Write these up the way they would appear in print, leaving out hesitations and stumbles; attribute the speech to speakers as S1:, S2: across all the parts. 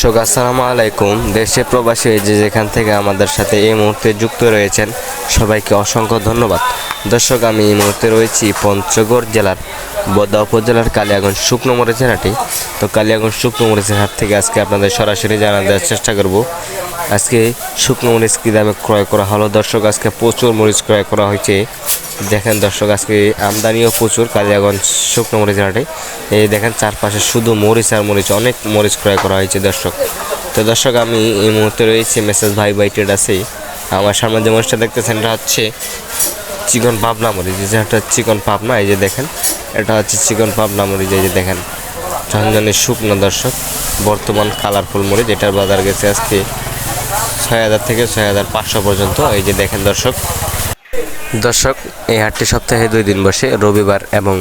S1: দর্শক আসসালামু আলাইকুম। দেশে প্রবাসী যে যেখান থেকে আমাদের সাথে এই মুহূর্তে যুক্ত রয়েছেন সবাইকে অসংখ্য ধন্যবাদ। দর্শক আমি এই মুহূর্তে রয়েছি পঞ্চগড় জেলার বোদা উপজেলার কালিয়াগঞ্জ শুকনো মরিচের হাটে। তো কালিয়াগঞ্জ শুকনো মরিচের হাট থেকে আজকে আপনাদের সরাসরি জানা দেওয়ার চেষ্টা করব আজকে শুকনো মরিচ কী দামে ক্রয় করা হলো। দর্শক আজকে প্রচুর মরিচ ক্রয় করা হয়েছে। দেখেন দর্শক আজকে আমদানিও প্রচুর কালিয়াগঞ্জ শুকনো মরিচের হাটে। এই দেখেন চারপাশে শুধু মরিচ আর মরিচ, অনেক মরিচ ক্রয় করা হয়েছে দর্শক। তো দর্শক আমি এই মুহূর্তে রয়েছি মেসেজ ভাই ট্রেডার্সে। আমার সামনে যে মরিচটা দেখতেছেন এটা হচ্ছে চিকন পাবনা মরিচ, যেটা চিকন পাবনা। এই যে দেখেন এটা হচ্ছে চিকন পাবনা মরিচ। এই যে দেখেন ঝনঝনে শুকনো দর্শক, বর্তমান কালারফুল মরিচ। এটার বাজার গেছে আজকে ৬,০০০ থেকে ৬,৫০০ পর্যন্ত। এই যে দেখেন দর্শক এই হাটটি সপ্তাহে 2 দিন বসে, রবিবার এবং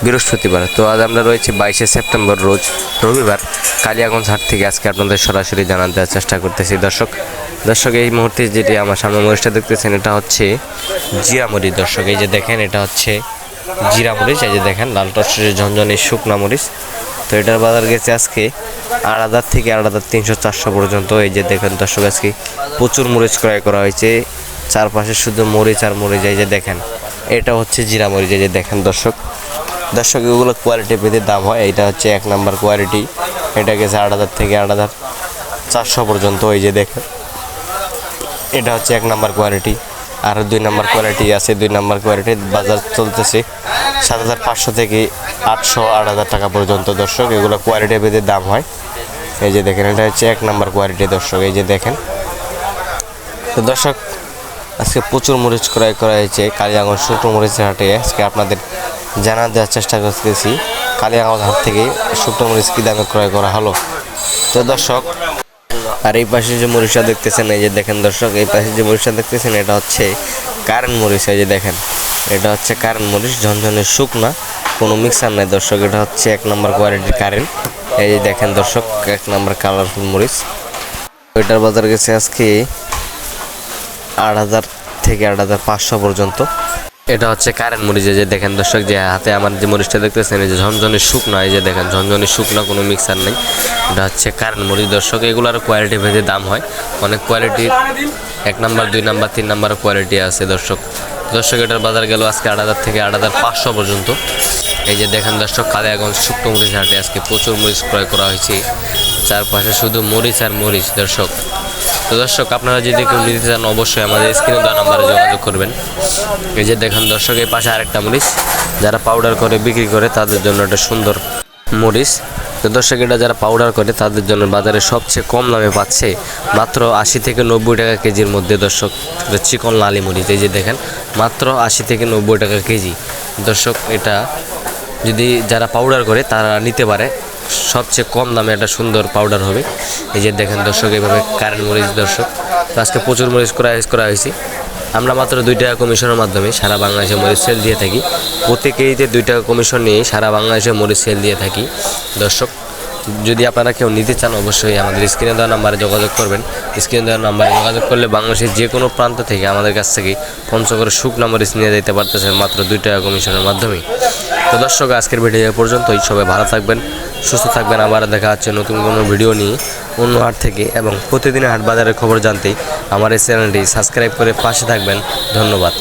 S1: বৃহস্পতিবার। তো আজ আমরা রয়েছি 22শে সেপ্টেম্বর রোজ রবিবার। কালিয়াগঞ্জ হাট থেকে আজকে আপনাদের সরাসরি জানাতে দেওয়ার চেষ্টা করতেছি দর্শক এই মুহূর্তে যেটি আমার সামনে মরিচটা দেখতেছেন এটা হচ্ছে জিরা মরিচ। দর্শক এই যে দেখেন এটা হচ্ছে জিরা মরিচ। এই যে দেখেন লাল টসটসে ঝনঝনে শুকনা মরিচ। তো এটার বাজার গেছে আজকে 8,০০০ থেকে 8,৩০০ 400 পর্যন্ত। এই যে দেখেন দর্শক আজকে প্রচুর মরিচ ক্রয় করা হয়েছে, চারপাশে শুধু মরিচ আর মরিচ। এই যে দেখেন এটা হচ্ছে জিরা মরিচ। এই যে দেখেন দর্শক এগুলো কোয়ালিটি ভেদে দাম হয়। এটা হচ্ছে 1 নাম্বার কোয়ালিটি, এটা গেছে 8,০০০ থেকে 8,400 পর্যন্ত। এই যে দেখেন এটা হচ্ছে 1 নাম্বার কোয়ালিটি। আর 2 নাম্বার কোয়ালিটি আছে। 2 নাম্বার কোয়ালিটির বাজার চলতেছে 7,500 থেকে 8,000 টাকা পর্যন্ত। দর্শক এগুলো কোয়ালিটি ভেদে দাম হয়। এই যে দেখেন এটা হচ্ছে 1 নাম্বার কোয়ালিটি দর্শক। এই যে দেখেন তো দর্শক আজকে প্রচুর মরিচ ক্রয় করা হয়েছে কালিয়াগঞ্জ শুকনো মরিচের হাটে। আজকে আপনাদের জানা দেওয়ার চেষ্টা করতেছি কালিয়াগঞ্জ হাট থেকে শুকনো মরিচ কী দামে ক্রয় করা হলো। তো দর্শক আর এই পাশে যে মরিচটা দেখতেছেন, এই যে দেখেন দর্শক এই পাশে যে মরিচটা দেখতেছেন এটা হচ্ছে কারেন্ট মরিচ। এই যে দেখেন এটা হচ্ছে কারেন্ট মরিচ, ঝনঝনে শুকনা, কোনো মিক্সার নাই দর্শক। এটা হচ্ছে 1 নাম্বার কোয়ালিটির কারেন্ট। এই যে দেখেন দর্শক 1 নাম্বার কালারফুল মরিচ। এটার বাজার গেছে আজকে 8,০০০ থেকে 8,৫০০ পর্যন্ত। এটা হচ্ছে কারেন্ট মরিচ। যে দেখেন দর্শক যে হাতে আমার যে মরিচটা দেখতেছেন এই যে ঝনঝনে শুকনা। এই যে দেখেন ঝনঝনে শুকনা, কোনো মিক্সার নেই। এটা হচ্ছে কারেন্ট মরিচ দর্শক। এগুলোর কোয়ালিটি ভেদে দাম হয়, অনেক কোয়ালিটির 1 নাম্বার 2 নাম্বার 3 নাম্বার কোয়ালিটি আছে দর্শক। এটার বাজার গেল আজকে 8,০০০ থেকে 8,৫০০ পর্যন্ত। এই যে দেখেন দর্শক কালিয়াগঞ্জ শুকনো মরিচ হাটে আজকে প্রচুর মরিচ ক্রয় করা হয়েছে, চারপাশে শুধু মরিচ আর মরিচ দর্শক। তো দর্শক আপনারা যদি কেউ নিতে চান অবশ্যই আমাদের স্ক্রিনে দেওয়া নাম্বারে যোগাযোগ করবেন। এই যে দেখেন দর্শক এই পাশে আরেকটা মরিচ, যারা পাউডার করে বিক্রি করে তাদের জন্য একটা সুন্দর মরিচ। তো দর্শক এটা যারা পাউডার করে তাদের জন্য বাজারে সবচেয়ে কম দামে পাচ্ছে, মাত্র 80 থেকে 90 টাকা কেজির মধ্যে দর্শক। চিকন লালি মরিচ এই যে দেখেন মাত্র 80 থেকে 90 টাকা কেজি দর্শক। এটা যদি যারা পাউডার করে তারা নিতে পারে, সবচেয়ে কম দামে একটা সুন্দর পাউডার হবে। এই যে দেখেন দর্শক এইভাবে কারেন্ট মরিচ দর্শক। তো আজকে প্রচুর মরিচ করা হয়েছে। আমরা মাত্র 2 টাকা কমিশনের মাধ্যমে সারা বাংলাদেশে মরিচ সেল দিয়ে থাকি। প্রতি কেজিতে 2 টাকা কমিশন নিয়ে সারা বাংলাদেশে মরিচ সেল দিয়ে থাকি দর্শক। যদি আপনারা কেউ নিতে চান অবশ্যই আমাদের স্ক্রিনে দেওয়া নাম্বারে যোগাযোগ করবেন। স্ক্রিনে দেওয়া নাম্বারে যোগাযোগ করলে বাংলাদেশের যে কোনো প্রান্ত থেকে আমাদের কাছ থেকে পঞ্চগড়ের শুকনো মরিচ নিয়ে যেতে পারতেছেন মাত্র 2 টাকা কমিশনের মাধ্যমে। তো দর্শক আজকের ভিডিও এ পর্যন্তই। সবাই ভালো থাকবেন, সুস্থ থাকবেন। আবার দেখা হচ্ছে নতুন কোনো ভিডিও নিয়ে অন্য হাট থেকে। এবং প্রতিদিনের হাট বাজারের খবর জানতে আমার এই চ্যানেলটি সাবস্ক্রাইব করে পাশে থাকবেন। ধন্যবাদ।